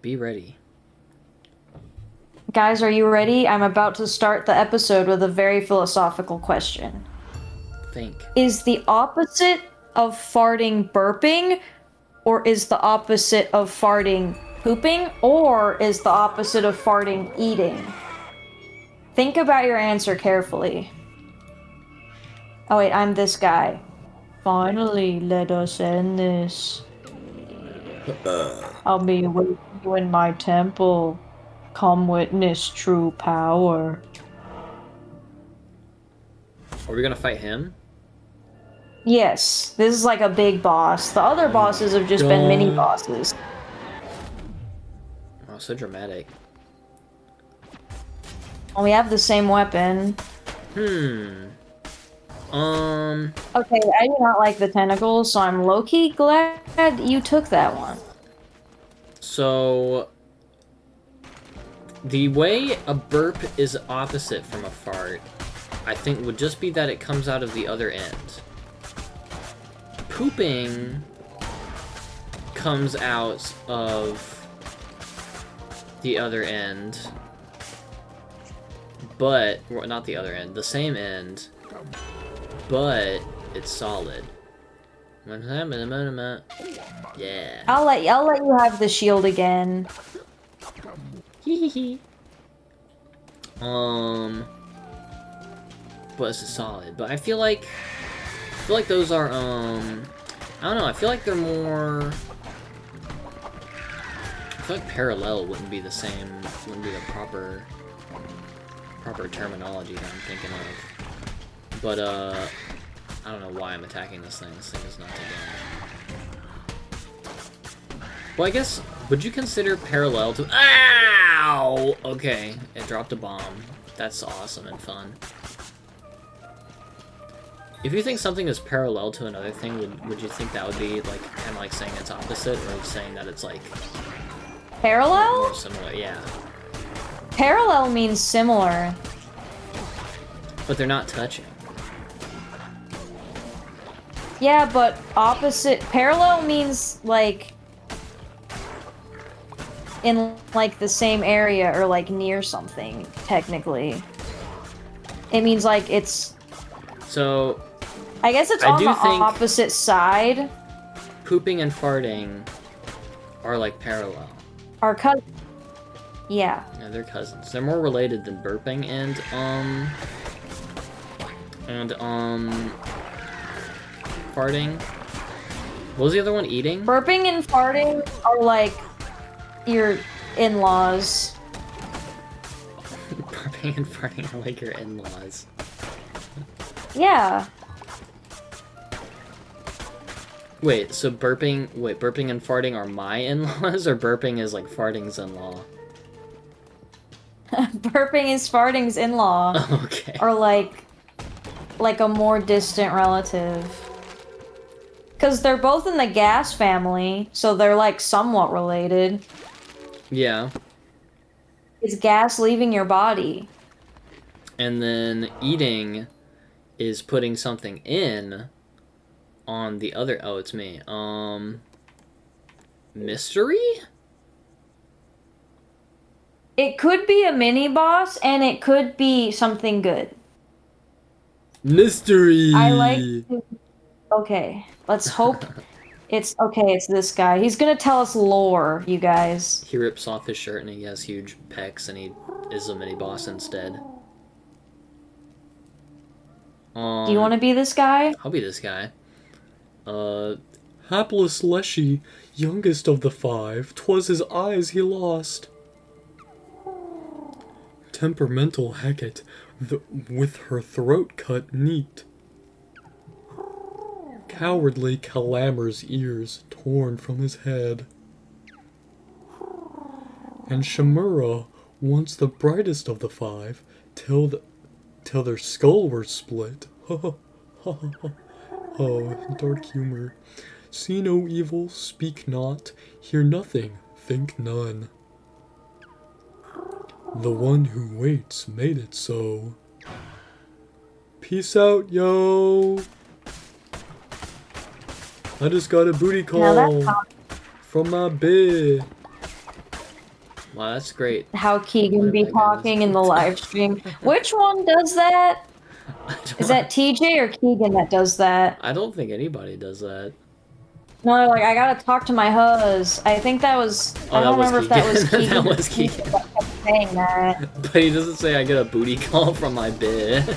be ready. Guys, are you ready? I'm about to start the episode with a very philosophical question. Think. Is the opposite of farting burping, or is the opposite of farting pooping, or is the opposite of farting eating? Think about your answer carefully. Oh wait, I'm this guy. Finally, let us end this. I'll be with you in my temple. Come witness true power. Are we gonna fight him? Yes, this is like a big boss. The other bosses have just been mini God. bosses. Oh, so dramatic. Well, we have the same weapon. Okay, I do not like the tentacles, so I'm low-key glad you took that one. So... the way a burp is opposite from a fart, I think would just be that it comes out of the other end. Pooping comes out of the other end, but, well, not the other end, the same end, but it's solid. Yeah. I'll let you have the shield again. But it's solid. But I feel like those are I don't know, I feel like they're more, I feel like parallel wouldn't be the same, wouldn't be the proper terminology that I'm thinking of. But I don't know why I'm attacking this thing. This thing is not too damage. Well, I guess, would you consider parallel to... Ow! Okay, it dropped a bomb. That's awesome and fun. If you think something is parallel to another thing, would you think that would be, like, kind of like saying it's opposite, or saying that it's, like... Parallel? More similar, yeah. Parallel means similar. But they're not touching. Yeah, but opposite... Parallel means, like... in, like, the same area, or, like, near something, technically. It means, like, it's... So... I guess it's on the opposite side. Pooping and farting are, like, parallel. Our cousins. Yeah. Yeah, they're cousins. They're more related than burping and farting. What was the other one? Eating? Burping and farting are like your in-laws. Burping and farting are like your in-laws. Yeah. Wait, so burping and farting are my in-laws, or burping is like farting's in-law? Burping is farting's in-law. Okay. Or like a more distant relative. Because they're both in the gas family, so they're like somewhat related. Yeah. It's gas leaving your body. And then eating is putting something in on the other... Oh, it's me. Mystery? It could be a mini-boss, and it could be something good. Mystery! I like to... Okay, let's hope it's... Okay, it's this guy. He's gonna tell us lore, you guys. He rips off his shirt and he has huge pecs and he is a mini-boss instead. Do you want to be this guy? I'll be this guy. Hapless Leshy, youngest of the five, 'twas his eyes he lost. Temperamental Hecate, with her throat cut neat. Cowardly Calamer's ears torn from his head. And Shamura, once the brightest of the five, till their skull were split. Oh, dark humor. See no evil, speak not, hear nothing, think none. The one who waits made it so. Peace out, yo! I just got a booty call from my bed. Wow, that's great. how Keegan Whatever be that guy talking in the was. live stream. Which one does that? Is that TJ or Keegan that does that? I don't think anybody does that. No, like I gotta talk to my huzz. I think that was. Oh, I that don't was remember if that was Keegan. Keegan That or was Keegan Keegan. that kept saying that. But he doesn't say I get a booty call from my bid.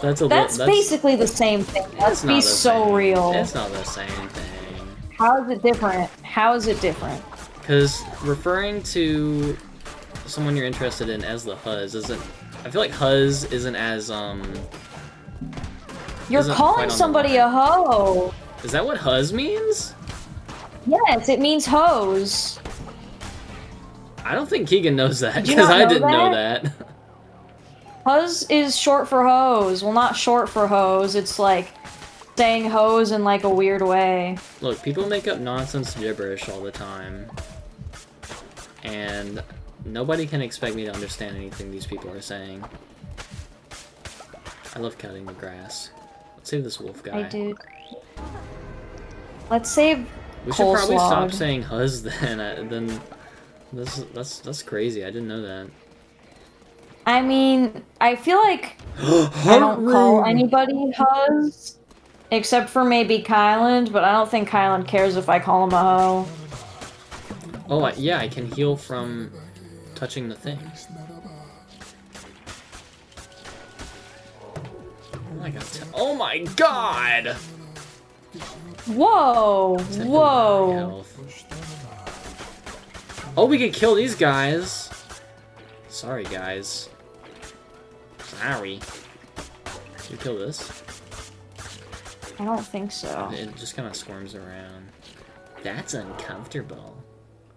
That's basically the same thing. Let's be so real. It's not the same thing. How is it different? How is it different? Because referring to someone you're interested in as the huzz isn't. I feel like huzz isn't as You're isn't quite calling on the somebody line. a hoe. Is that what huzz means? Yes, it means hose. I don't think Keegan knows that Did you because not I know didn't know that? that. Huzz is short for hose. Well, not short for hose. It's like saying hose in like a weird way. Look, people make up nonsense gibberish all the time. And nobody can expect me to understand anything these people are saying. I love cutting the grass. Let's save this wolf guy. I do. Let's save We should probably stop coleslaw. saying huzz then. That's crazy. I didn't know that. I mean, I feel like I don't call anybody huzz, except for maybe Kyland, but I don't think Kyland cares if I call him a hoe. Oh, yeah, I can heal from touching the thing. Oh my god! Whoa! Whoa! Health. Oh, we can kill these guys! Sorry, guys. Sorry. Can you kill this? I don't think so. It just kind of squirms around. That's uncomfortable.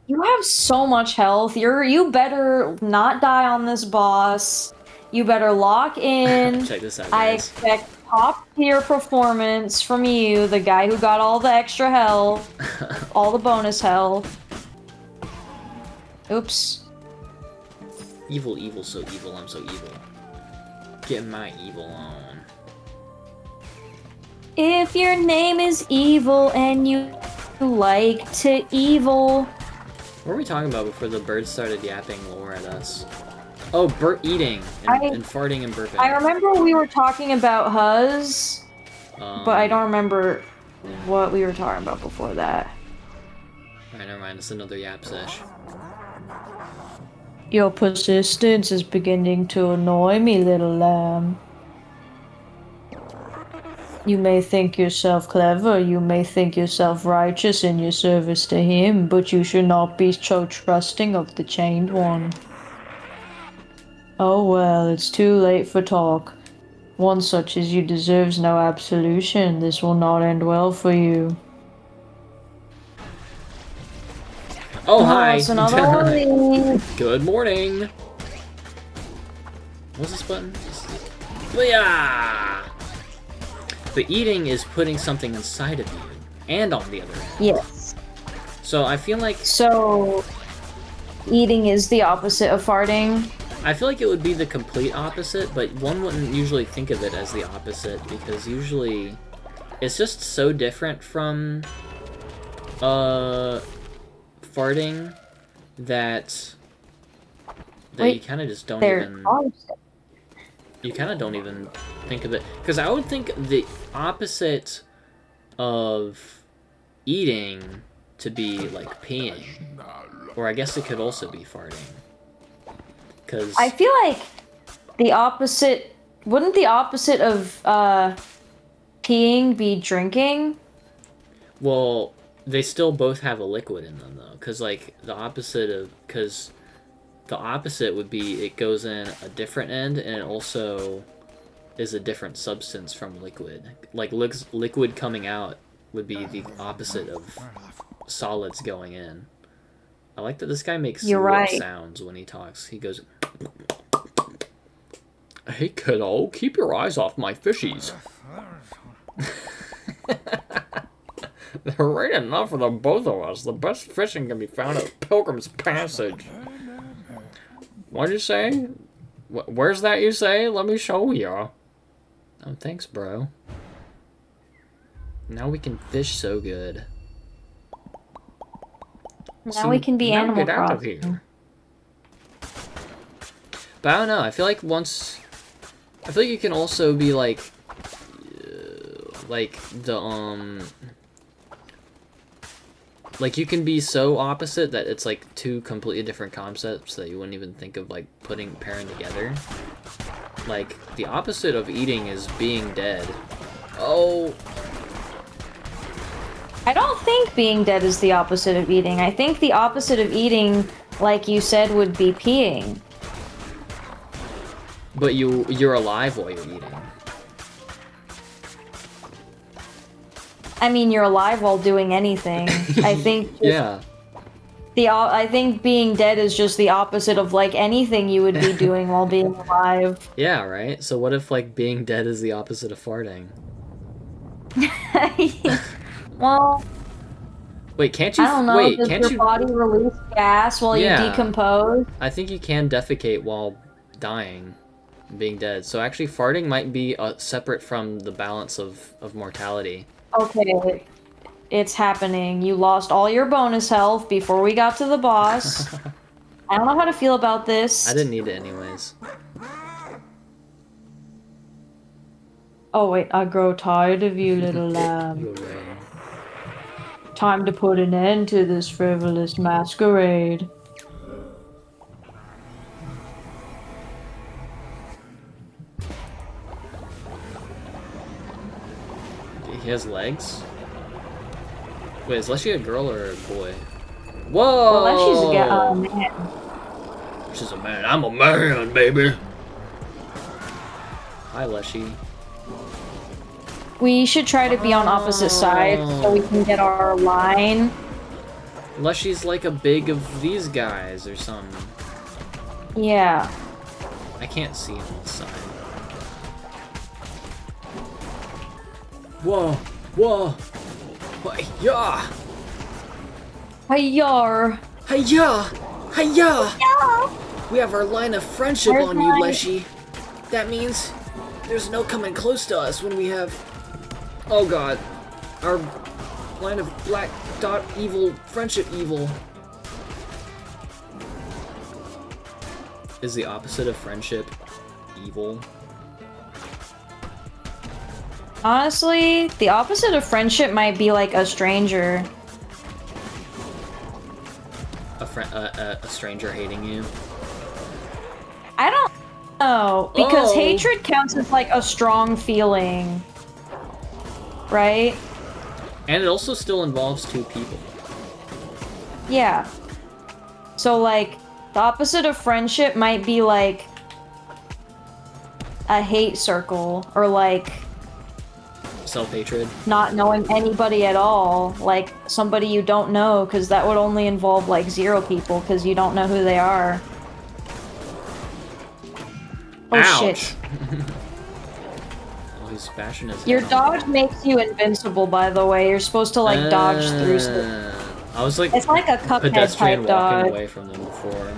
You have so much health. You better not die on this boss. You better lock in. Check this out, I guys. expect top tier performance from you, the guy who got all the extra health, all the bonus health. Oops. Evil, evil, so evil, I'm so evil. Get my evil on. If your name is evil and you like to evil. What were we talking about before the birds started yapping lore at us? Oh, eating and farting and burping. I remember we were talking about huzz, but I don't remember what we were talking about before that. Alright, never mind. It's another yap sesh. Your persistence is beginning to annoy me, little lamb. You may think yourself clever, you may think yourself righteous in your service to him, but you should not be so trusting of the Chained One. Oh well, it's too late for talk. One such as you deserves no absolution. This will not end well for you. Oh, hi! It's another one. Good morning! What's this button? Booyah! But eating is putting something inside of you, and on the other end. Yes. So I feel like So, eating is the opposite of farting. I feel like it would be the complete opposite, but one wouldn't usually think of it as the opposite because usually it's just so different from farting that Wait, you kind of just don't they're even opposite. you kind of don't even think of it because I would think the opposite of eating to be like peeing, or I guess it could also be farting. Because I feel like the opposite. Wouldn't the opposite of peeing be drinking? well, they still both have a liquid in them though. Because like the opposite would be it goes in a different end and it also is a different substance from liquid. Like liquid coming out would be the opposite of solids going in. I like that this guy makes You're lip right. sounds when he talks. He goes, "Hey kiddo, keep your eyes off my fishies." They're right enough for the both of us. The best fishing can be found at Pilgrim's Passage. What'd you say? Where's that you say? Let me show ya. Oh, thanks, bro. Now we can fish so good. Now we can be now Animal get out of Crossing. here. But I don't know. I feel like you can also be like the like you can be so opposite that it's like two completely different concepts that you wouldn't even think of like pairing together. Like the opposite of eating is being dead. Oh. I don't think being dead is the opposite of eating. I think the opposite of eating, like you said, would be peeing. But you're alive while you're eating. I mean, you're alive while doing anything. I think. Yeah. I think being dead is just the opposite of like anything you would be doing while being alive. Yeah, right? So what if like being dead is the opposite of farting? Well, wait, can't you? I don't know. Wait, does can't your you? body release gas while you decompose? I think you can defecate while dying, being dead. So actually, farting might be separate from the balance of mortality. Okay, it's happening. You lost all your bonus health before we got to the boss. I don't know how to feel about this. I didn't need it anyways. Oh wait, I grow tired of you, little lamb. Time to put an end to this frivolous masquerade. He has legs? Wait, is Leshy a girl or a boy? Whoa! Well, Leshy's a man. She's a man. I'm a man, baby! Hi, Leshy. We should try to be on opposite sides so we can get our line. Leshy's like a big of these guys or something. Yeah. I can't see him this side. Whoa! Whoa! Hi-ya! Hi-yar! Hi-ya! Hi-ya! Yeah. We have our line of friendship Where's on mine? you, Leshy. That means there's no coming close to us when we have... Oh god. Our line of black dot evil, friendship evil. Is the opposite of friendship evil? Honestly, the opposite of friendship might be like a stranger. A stranger hating you? I don't know, because Oh. hatred counts as like a strong feeling. Right? And it also still involves two people. Yeah. So like, the opposite of friendship might be like a hate circle, or like Self-hatred. not knowing anybody at all, like somebody you don't know, because that would only involve like 0 people, because you don't know who they are. Oh Ouch. shit. Oh, he's bashing his Your head on dodge makes you invincible, by the way. You're supposed to like dodge through stuff. I was like It's like a Cuphead pedestrian type walking dodge. away from them before.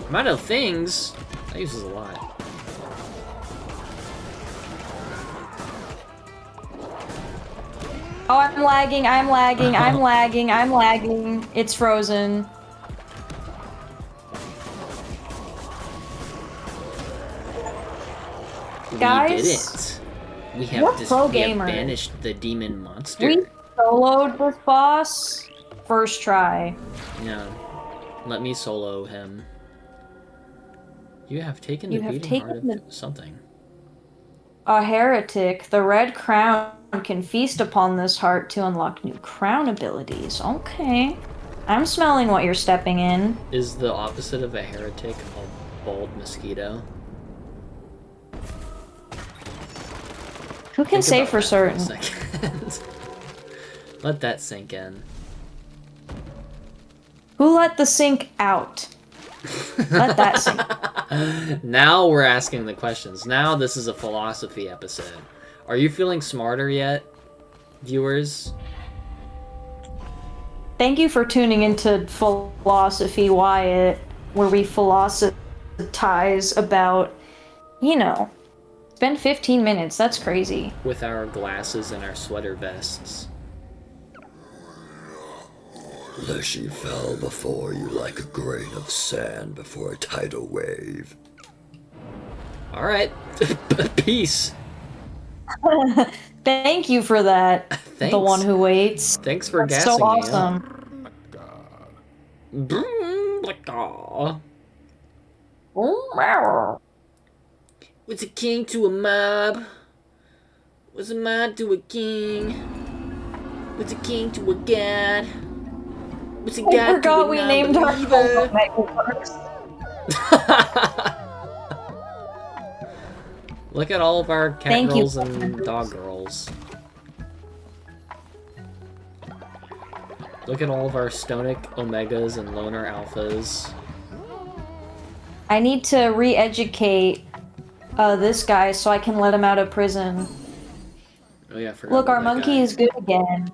Amount of things. That uses a lot. Oh, I'm lagging, I'm lagging, I'm lagging, I'm lagging. It's frozen. Guys, we did it. We have, we're pro we have gamers. banished the demon monster. We soloed this boss first try. Yeah. Let me solo him. You have taken You the have beating taken heart of the- something. A heretic, the red crown can feast upon this heart to unlock new crown abilities. Okay. I'm smelling what you're stepping in. Is the opposite of a heretic a bald mosquito? Who can Think say about for that certain? a second. Let that sink in. Who let the sink out? Let that sink. Now we're asking the questions. Now this is a philosophy episode. Are you feeling smarter yet, viewers? Thank you for tuning into Philosophy Wyatt, where we philosophize about, you know, it's been 15 minutes. That's crazy. With our glasses and our sweater vests. Leshy fell before you like a grain of sand before a tidal wave. Alright. Peace. Thank you for that. Thanks. The one who waits. Thanks for That's gassing so me awesome. up. What's a king to a mob? What's a mob to a king? What's a king to a god? What's a god I forgot to a we named our non-believer? Look at all of our cat girls and dog girls. Look at all of our Stonic Omegas and Loner Alphas. I need to re-educate this guy so I can let him out of prison. Oh yeah, I forgot. Look, our monkey is good again.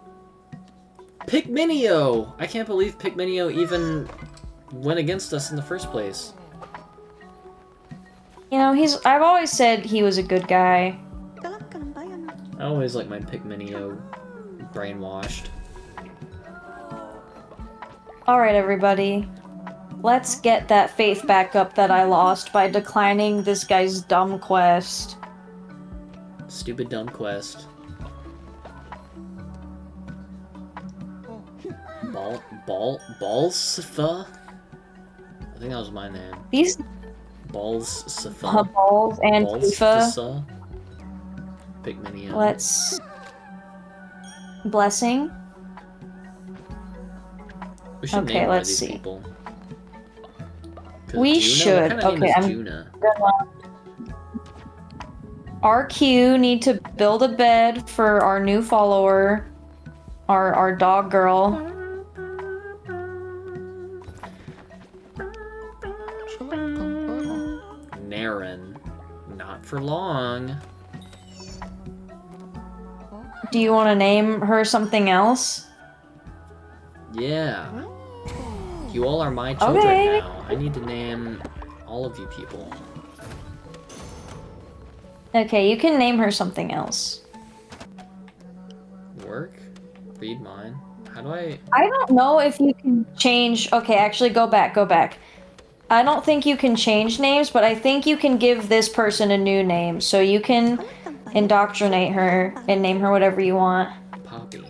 Pygminio! I can't believe Pygminio even went against us in the first place. You know, I've always said he was a good guy. I always like my Pygminio brainwashed. Alright, everybody. Let's get that faith back up that I lost by declining this guy's dumb quest. Stupid dumb quest. Balsifa? I think that was my name. These Balsifa. balls and Tifa. Pygminio. Let's... Blessing. We should Okay, name one of let's these see. people. We Juna? should. What kind of Okay, name is I'm Juna? RQ need to build a bed for our new follower, our dog girl. Naren. Not for long. Do you want to name her something else? Yeah. You all are my children Okay. now. I need to name all of you people. Okay, you can name her something else. Work? Read mine. How do I... I don't know if you can change... Okay, actually, go back. I don't think you can change names, but I think you can give this person a new name. So you can indoctrinate her and name her whatever you want. Poppy.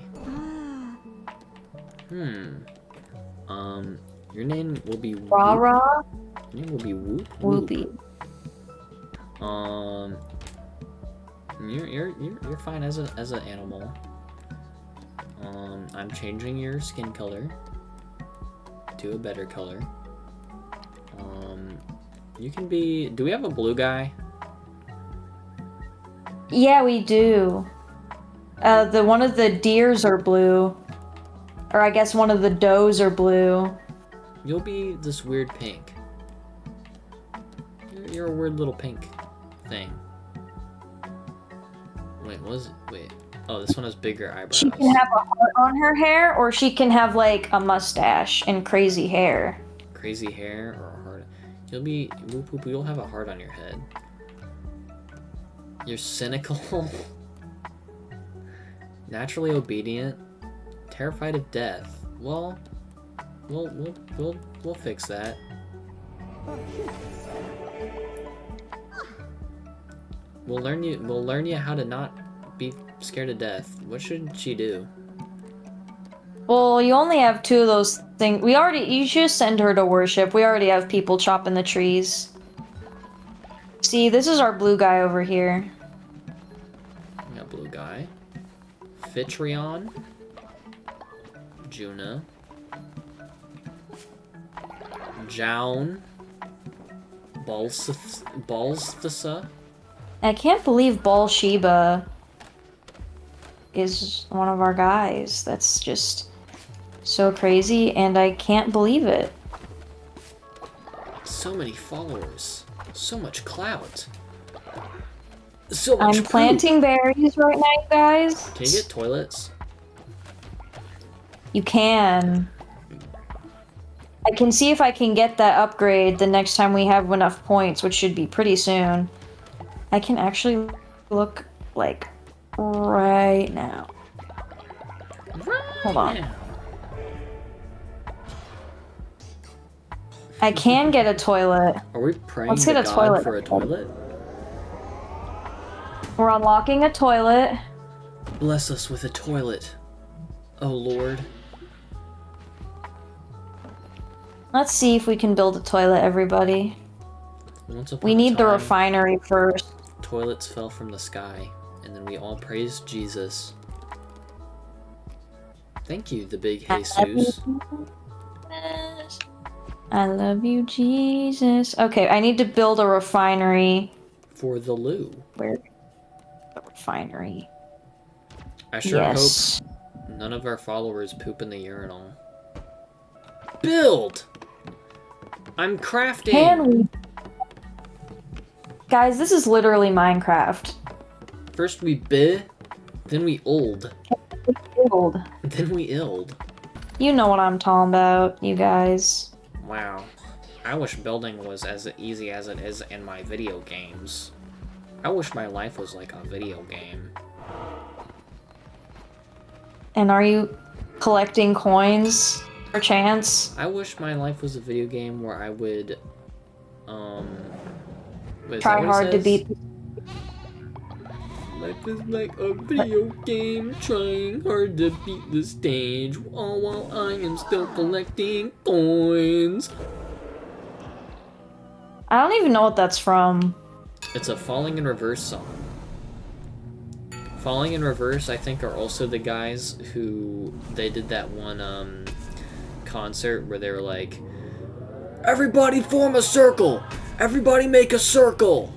Your name will be Rah Whoop. Rah? Your name will be Whoop Whoopie. You're fine as an animal. I'm changing your skin color to a better color. You can be... Do we have a blue guy? Yeah, we do. One of the deers are blue. Or I guess one of the does are blue. You'll be this weird pink. You're a weird little pink thing. Wait, Wait. Oh, this one has bigger eyebrows. She can have a heart on her hair, or she can have, like, a mustache and crazy hair. Crazy hair or a heart. You'll have a heart on your head. You're cynical. Naturally obedient. Terrified of death. Well, we'll fix that. We'll learn you how to not be scared of death. What should she do? Well, you only have 2 of those things. You should send her to worship. We already have people chopping the trees. See, this is our blue guy over here. We got blue guy. Fitrion. Juna. Jown. Balsthasa. I can't believe Ball Sheba is one of our guys. That's just so crazy, and I can't believe it. So many followers. So much clout. So much I'm poop. planting berries right now, you guys. Can you get toilets? You can. I can see if I can get that upgrade the next time we have enough points, which should be pretty soon. I can actually look, like, right now. Hold on. I can get a toilet. Are we praying Let's to get a God toilet. for a toilet? We're unlocking a toilet. Bless us with a toilet, oh Lord. Let's see if we can build a toilet, everybody. Once upon We a need the time, refinery first. toilets fell from the sky, and then we all praised Jesus. Thank you, the big Jesus. I love you, Jesus. Okay, I need to build a refinery. For the loo. Where? The refinery. I sure Yes. hope none of our followers poop in the urinal. Build! I'm crafting! Can we? Guys, this is literally Minecraft. First we bid, then we old, Build. then we ild. You know what I'm talking about, you guys. Wow. I wish building was as easy as it is in my video games. I wish my life was like a video game. And are you collecting coins for chance? I wish my life was a video game where I would, is Try that what it hard to says? beat. Life is like a video game, trying hard to beat the stage, all while I am still collecting coins. I don't even know what that's from. It's a Falling in Reverse song. Falling in Reverse, I think, are also the guys who, they did that one, concert where they were like, everybody form a circle! Everybody make a circle!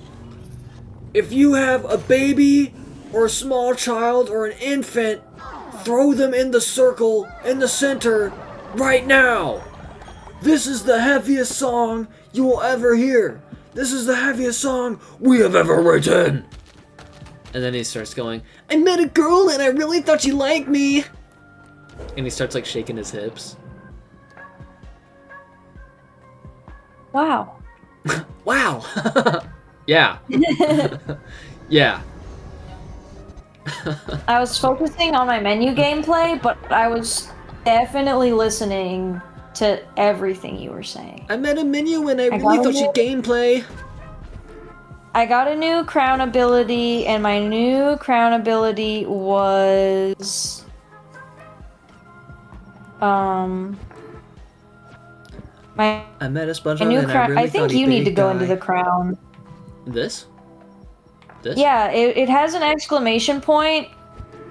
If you have a baby, or a small child, or an infant, throw them in the circle, in the center, right now! This is the heaviest song you will ever hear! This is the heaviest song we have ever written! And then he starts going, I met a girl and I really thought she liked me! And he starts like shaking his hips. Wow. Wow! Yeah. Yeah. I was focusing on my menu gameplay, but I was definitely listening to everything you were saying. I met a menu and I really got thought she it. gameplay. I got a new crown ability, and my new crown ability was... My I met a SpongeBob new and I crown... really I think thought he you need to big go into guy. the crown. This? This? Yeah, it has an exclamation point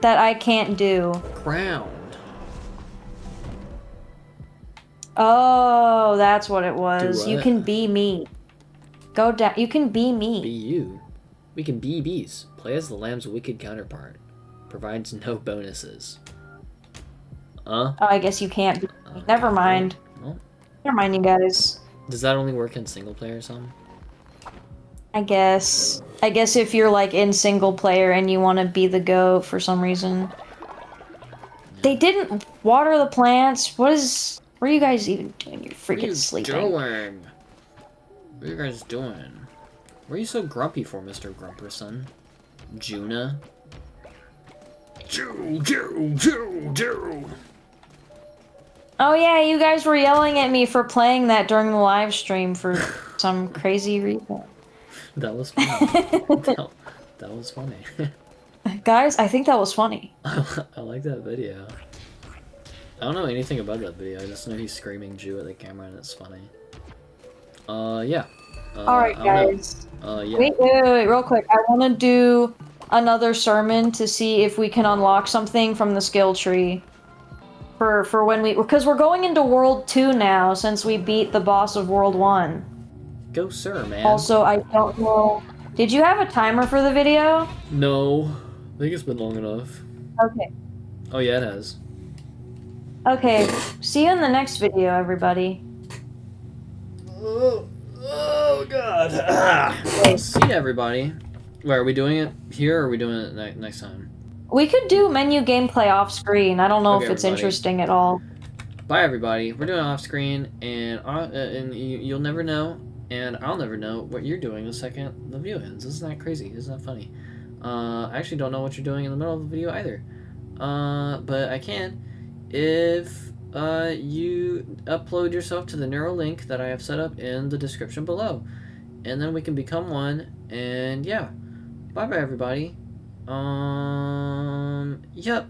that I can't do. Crowned. Oh, that's what it was. Do You what? can be me. Go down. You can be Be me. you. We can be bees. Play as the lamb's wicked counterpart. Provides no bonuses. Oh, I guess you can't be. Never mind. Well, Never mind, you guys. does that only work in single player or something? I guess. I guess if you're like in single player and you want to be the goat for some reason. They didn't water the plants. What are you guys even doing? You're What are you freaking sleeping. doing? What are you guys doing? What are you so grumpy for, Mr. Grumperson? Juna? Jew. Oh yeah, you guys were yelling at me for playing that during the live stream for some crazy reason. That was funny. that was funny. Guys, I think that was funny. I like that video. I don't know anything about that video. I just know he's screaming Jew at the camera and it's funny. Yeah. Alright, guys. Yeah. Wait, real quick. I want to do another sermon to see if we can unlock something from the skill tree. For when because we're going into World 2 now, since we beat the boss of World 1. Go, sir, man. Also, I don't know... Did you have a timer for the video? No. I think it's been long enough. Okay. Oh, yeah, it has. Okay, see you in the next video, everybody. Oh God. See everybody. Wait, are we doing it here or are we doing it next time? We could do menu gameplay off screen. I don't know Okay, if it's everybody. interesting at all. Bye, everybody. We're doing it off screen, and you'll never know, and I'll never know what you're doing the second the video ends. Isn't that crazy? Isn't that funny? I actually don't know what you're doing in the middle of the video either. But I can if you upload yourself to the neural link that I have set up in the description below. And then we can become one, and yeah. Bye-bye, everybody. Yep.